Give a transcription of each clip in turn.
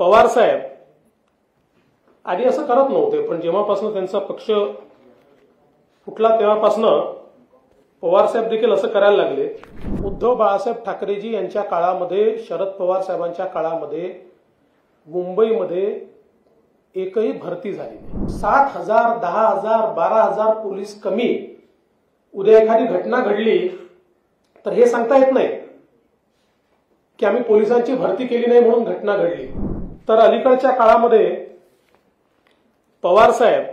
पवार साहेब आधी असं करत नव्हते, पण जेव्हापासून त्यांचा पक्ष फुटला तेव्हापासून पवार साहेब देखील असं करायला लागले। उद्धव बाळासाहेब ठाकरेजी यांच्या काळामध्ये, शरद पवार साहेबांच्या काळामध्ये मुंबईमध्ये एकही भरती झाली नाही। 7,000, 10,000, 12,000 पोलीस कमी, उद्या एखादी घटना घडली तर हे सांगता येत नाही की आम्ही पोलिसांची भरती केली नाही म्हणून घटना घडली। तर अलीकडच्या काळामध्ये पवार साहेब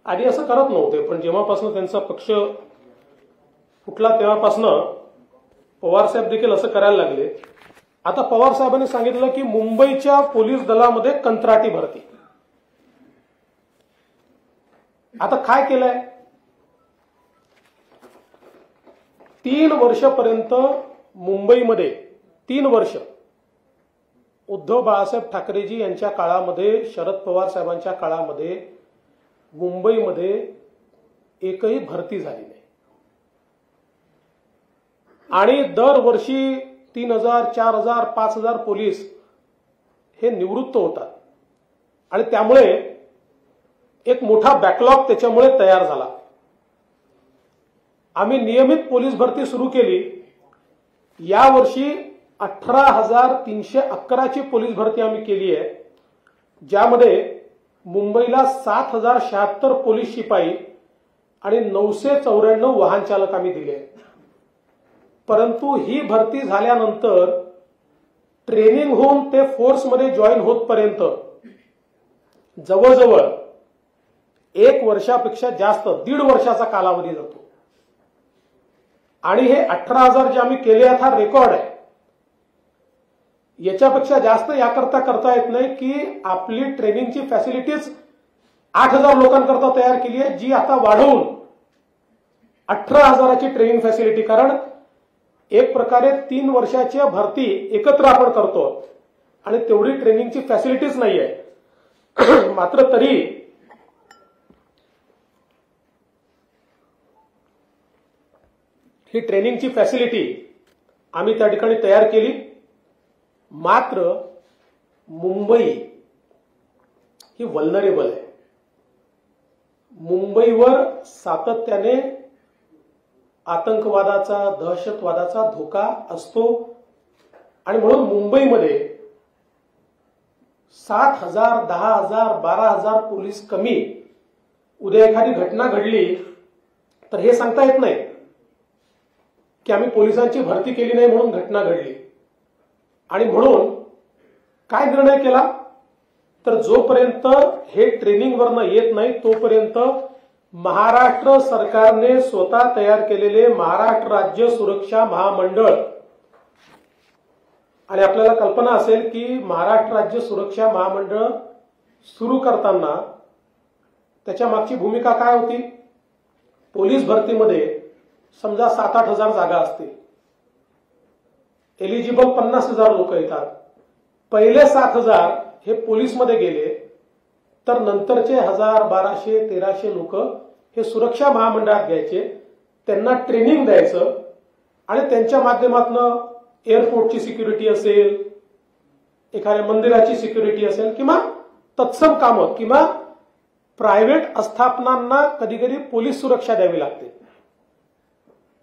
आधी असं करत नव्हते, पण जेव्हापासून त्यांचा पक्ष फुटला तेव्हापासून पवार साहेब देखील असं करायला लागले। आता पवार साहेबांनी सांगितलं की मुंबईच्या पोलीस दलामध्ये कंत्राटी भरती। आता काय केलंय, 3 वर्षापर्यंत मुंबईमध्ये 3 वर्ष उद्धव बाळासाहेब ठाकरेजी यांच्या काळामध्ये, शरद पवार साहेबांच्या काळामध्ये मुंबईमध्ये एकही भरती झाली नाही आणि दरवर्षी 3,000, 4,000, 5,000 पोलीस हे निवृत्त होतात आणि त्यामुळे एक मोठा बॅकलॉग त्याच्यामुळे तयार झाला। आम्ही नियमित पोलीस भरती सुरू केली। यावर्षी 18,311 ची पोलीस भरती आम्ही केली आहे, ज्यामध्ये मुंबईला 7,076 पोलीस शिपाई आणि 994 वाहन चालक आम्ही दिले। परंतु ही भरती झाल्यानंतर ट्रेनिंग होऊन ते फोर्समध्ये जॉईन होतपर्यंत जवळजवळ 1 वर्षापेक्षा जास्त, 1.5 वर्षाचा कालावधी जातो आणि हे 18,000 जे आम्ही केले आहेत हा रेकॉर्ड आहे। याच्यापेक्षा जास्त याकरता करता येत नाही की आपली ट्रेनिंगची फॅसिलिटीज 8,000 लोकांकरता तयार केली आहे, जी आता वाढवून 18,000ची ट्रेनिंग फॅसिलिटी, कारण एक प्रकारे 3 वर्षाची भरती एकत्र आपण करतो आणि तेवढी ट्रेनिंगची फॅसिलिटीज नाही आहे। मात्र तरी ही ट्रेनिंगची फॅसिलिटी आम्ही त्या ठिकाणी तयार केली। मात्र मुंबई ही व्हल्नरेबल आहे। मुंबईवर सातत्याने आतंकवादाचा, दहशतवादाचा धोका असतो आणि म्हणून मुंबईमध्ये 7,000, 10,000, 12,000 पोलीस कमी, उद्या एखादी घटना घडली तर हे सांगता येत नाही की आम्ही पोलिसांची भरती केली नाही म्हणून घटना घडली। आणि म्हणून काय निर्णय केला, तर जोपर्यंत हे ट्रेनिंगवरनं येत नाही तोपर्यंत महाराष्ट्र सरकारने स्वतः तयार केलेले महाराष्ट्र राज्य सुरक्षा महामंडळ, आणि आपल्याला कल्पना असेल की महाराष्ट्र राज्य सुरक्षा महामंडळ सुरू करताना त्याच्या मागची भूमिका काय होती। पोलीस भरतीमध्ये समजा 7-8 हजार जागा असतील, एलिजिबल 50,000 लोक येतात। पहिले 7,000 हे पोलीसमध्ये गेले तर नंतरचे 1,000, 1,200, 1,300 लोक हे सुरक्षा महामंडळात घ्यायचे, त्यांना ट्रेनिंग द्यायचं आणि त्यांच्या माध्यमातून एअरपोर्टची सिक्युरिटी असेल, एखाद्या मंदिराची सिक्युरिटी असेल किंवा तत्सम कामं किंवा प्रायव्हेट आस्थापनांना कधी कधी पोलीस सुरक्षा द्यावी लागते,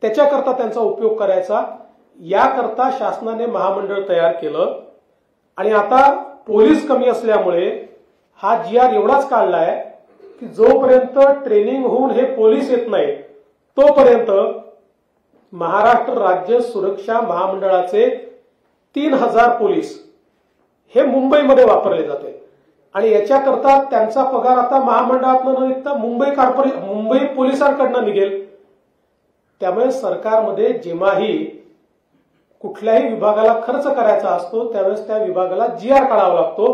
त्याच्याकरता त्यांचा उपयोग करायचा। याकरता शासनाने महामंडळ तयार केलं आणि आता पोलीस कमी असल्यामुळे हा GR एवढाच काढलाय की जोपर्यंत ट्रेनिंग होऊन हे पोलीस येत नाही तोपर्यंत महाराष्ट्र राज्य सुरक्षा महामंडळाचे 3,000 पोलीस हे मुंबईमध्ये वापरले जाते आणि याच्याकरता त्यांचा पगार आता महामंडळातून न निघता मुंबई पोलिसांकडनं निघेल। त्यामुळे सरकारमध्ये जेव्हाही कुठल्याही विभागाला खर्च करायचा असतो त्यावेळेस त्या विभागाला GR काढावा लागतो।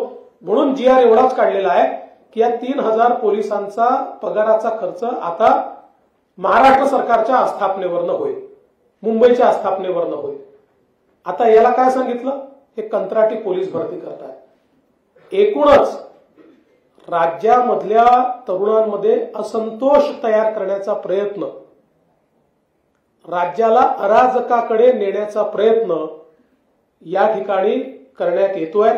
म्हणून GR एवढाच काढलेला आहे की या 3,000 पोलिसांचा पगाराचा खर्च आता महाराष्ट्र सरकारच्या आस्थापनेवरनं होईल, मुंबईच्या आस्थापनेवरनं होईल। आता याला काय सांगितलं, हे कंत्राटी पोलीस भरती करतायत। एकूणच राज्यामधल्या तरुणांमध्ये असंतोष तयार करण्याचा प्रयत्न, राज्याला अराजकाकडे नेण्याचा प्रयत्न या ठिकाणी करण्यात येतोय।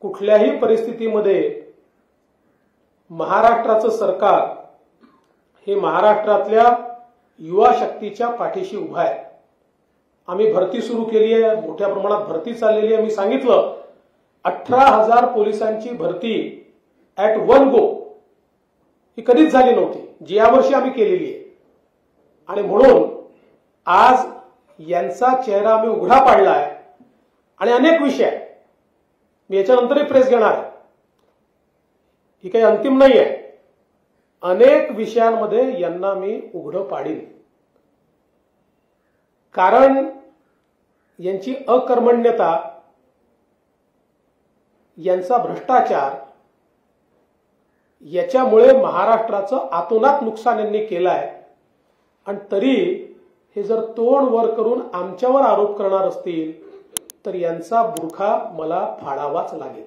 कुठल्याही परिस्थितीमध्ये महाराष्ट्राचं सरकार हे महाराष्ट्रातल्या युवा शक्तीच्या पाठीशी उभा आहे. आम्ही भरती सुरू केली आहे, मोठ्या प्रमाणात भरती चाललेली आहे. मी सांगितलं 18,000 पोलिसांची भरती ॲट वन गो ही कधीच झाली नव्हती, जी यावर्षी आम्ही केलेली आहे. आणि म्हणून आज यांचा चेहरा आम्ही उघडा पाडलाय आणि अनेक विषय मी याच्यानंतरही प्रेस घेणार आहे, ही काही अंतिम नाही आहे. अनेक विषयांमध्ये यांना मी उघडं पाडीन, कारण यांची अकर्मण्यता, यांचा भ्रष्टाचार याच्यामुळे महाराष्ट्राचं आतोनात नुकसान यांनी केलं आहे. आणि तरी हे जर तोंड वर करून आमच्यावर आरोप करणार असतील तर यांचा बुरखा मला फाडावाच लागेल.